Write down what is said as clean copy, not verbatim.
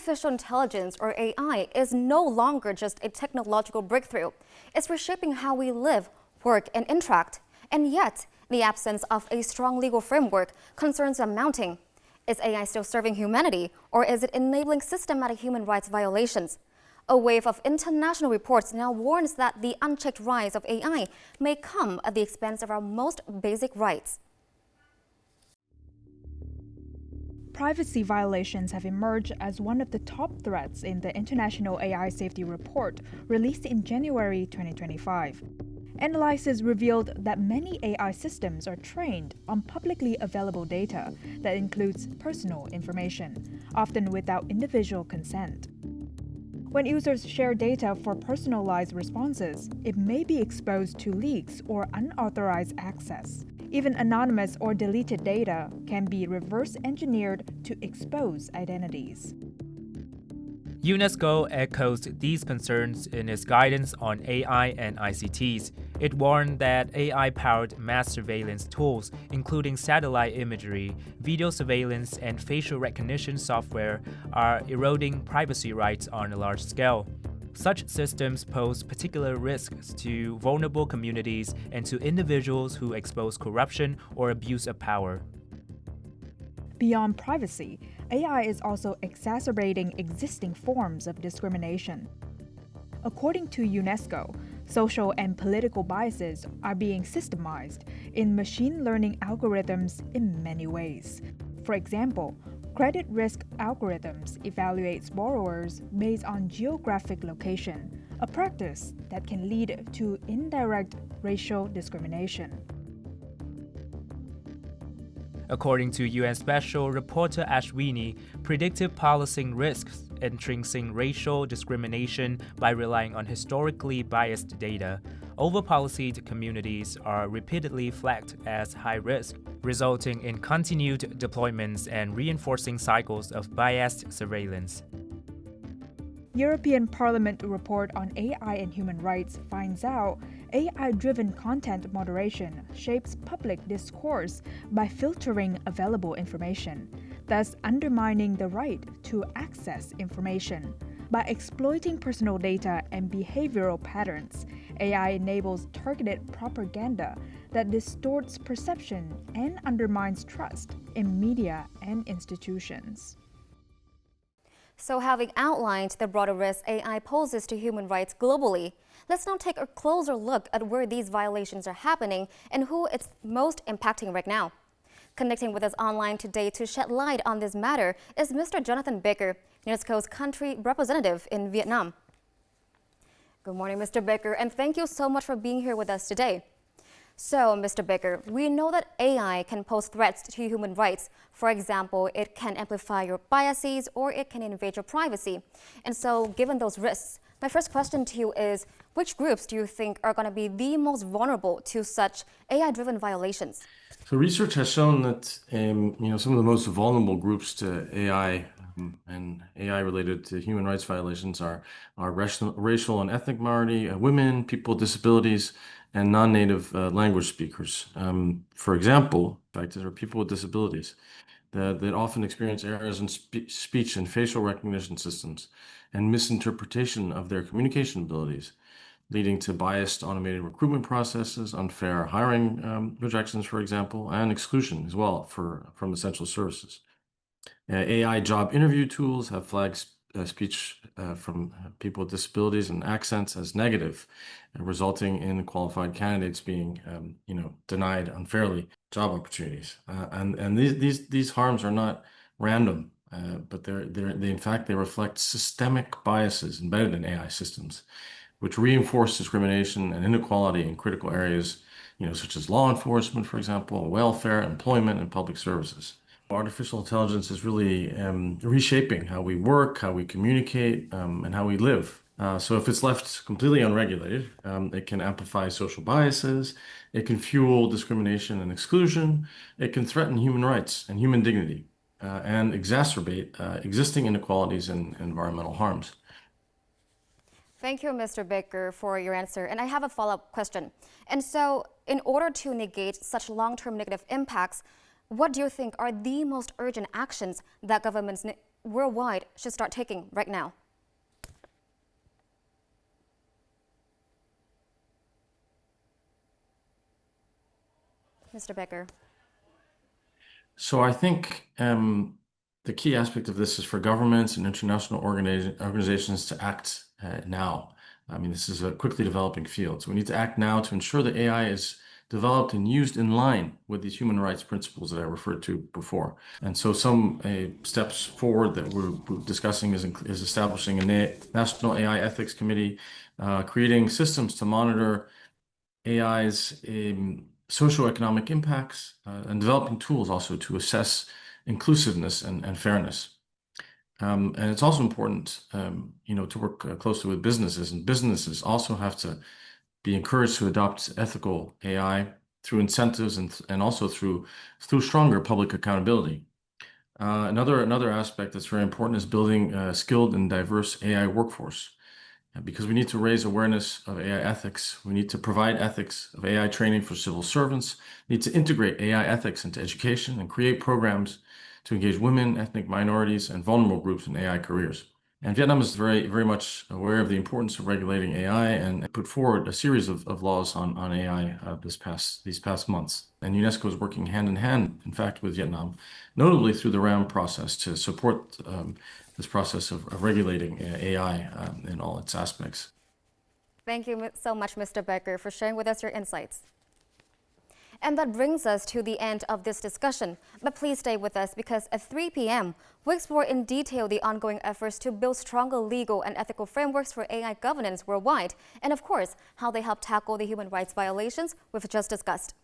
Artificial intelligence, or AI, is no longer just a technological breakthrough. It's reshaping how we live, work, and interact. And yet, in the absence of a strong legal framework, concerns are mounting. Is AI still serving humanity, or is it enabling systematic human rights violations? A wave of international reports now warns that the unchecked rise of AI may come at the expense of our most basic rights. Privacy violations have emerged as one of the top threats in the International AI Safety Report released in January 2025. Analysis revealed that many AI systems are trained on publicly available data that includes personal information, often without individual consent. When users share data for personalized responses, it may be exposed to leaks or unauthorized access. Even anonymous or deleted data can be reverse engineered to expose identities. UNESCO echoes these concerns in its guidance on AI and ICTs. It warned that AI-powered mass surveillance tools, including satellite imagery, video surveillance, and facial recognition software, are eroding privacy rights on a large scale. Such systems pose particular risks to vulnerable communities and to individuals who expose corruption or abuse of power. Beyond privacy, AI is also exacerbating existing forms of discrimination. According to UNESCO, social and political biases are being systemized in machine learning algorithms in many ways. For example, credit risk algorithms evaluate borrowers based on geographic location, a practice that can lead to indirect racial discrimination. According to UN Special Rapporteur Ashwini, predictive policing risks entrenching racial discrimination by relying on historically biased data. Over-policed communities are repeatedly flagged as high risk, resulting in continued deployments and reinforcing cycles of biased surveillance. European Parliament report on AI and human rights finds out AI-driven content moderation shapes public discourse by filtering available information, thus undermining the right to access information. By exploiting personal data and behavioral patterns, AI enables targeted propaganda that distorts perception and undermines trust in media and institutions. So having outlined the broader risks AI poses to human rights globally, let's now take a closer look at where these violations are happening and who it's most impacting right now. Connecting with us online today to shed light on this matter is Mr. Jonathan Baker, UNESCO's country representative in Vietnam. Good morning, Mr. Baker, and thank you so much for being here with us today. So, Mr. Baker, we know that AI can pose threats to human rights. For example, it can amplify your biases or it can invade your privacy. And so, given those risks, my first question to you is, which groups do you think are going to be the most vulnerable to such AI-driven violations? So research has shown that some of the most vulnerable groups to AI and AI related to human rights violations are racial and ethnic minority, women, people with disabilities, and non-native language speakers. For example, there are people with disabilities that often experience errors in speech and facial recognition systems and misinterpretation of their communication abilities, leading to biased automated recruitment processes, unfair hiring rejections, for example, and exclusion as well from essential services. AI job interview tools have flagged speech from people with disabilities and accents as negative, resulting in qualified candidates being denied unfairly job opportunities. And these harms are not random, but they in fact reflect systemic biases embedded in AI systems, which reinforce discrimination and inequality in critical areas, such as law enforcement, for example, welfare, employment, and public services. Artificial intelligence is really reshaping how we work, how we communicate, and how we live. So if it's left completely unregulated, it can amplify social biases, it can fuel discrimination and exclusion, it can threaten human rights and human dignity, and exacerbate existing inequalities and environmental harms. Thank you, Mr. Baker, for your answer. And I have a follow-up question. And so, in order to negate such long-term negative impacts, what do you think are the most urgent actions that governments worldwide should start taking right now? Mr. Becker. So I think the key aspect of this is for governments and international organizations to act now. I mean, this is a quickly developing field. So we need to act now to ensure that AI is developed and used in line with these human rights principles that I referred to before. And so some steps forward that we're discussing is establishing a National AI Ethics Committee, creating systems to monitor AI's socioeconomic impacts, and developing tools also to assess inclusiveness and fairness. And it's also important, to work closely with businesses, and businesses also have to be encouraged to adopt ethical AI through incentives and also through stronger public accountability. Another aspect that's very important is building a skilled and diverse AI workforce. Because we need to raise awareness of AI ethics. We need to provide ethics of AI training for civil servants. We need to integrate AI ethics into education and create programs to engage women, ethnic minorities, and vulnerable groups in AI careers. And Vietnam is very, very much aware of the importance of regulating AI and put forward a series of laws on AI these past months. And UNESCO is working hand in hand, in fact, with Vietnam, notably through the RAM process to support this process of regulating AI in all its aspects. Thank you so much, Mr. Becker, for sharing with us your insights. And that brings us to the end of this discussion. But please stay with us because at 3 p.m., we explore in detail the ongoing efforts to build stronger legal and ethical frameworks for AI governance worldwide, and of course, how they help tackle the human rights violations we've just discussed.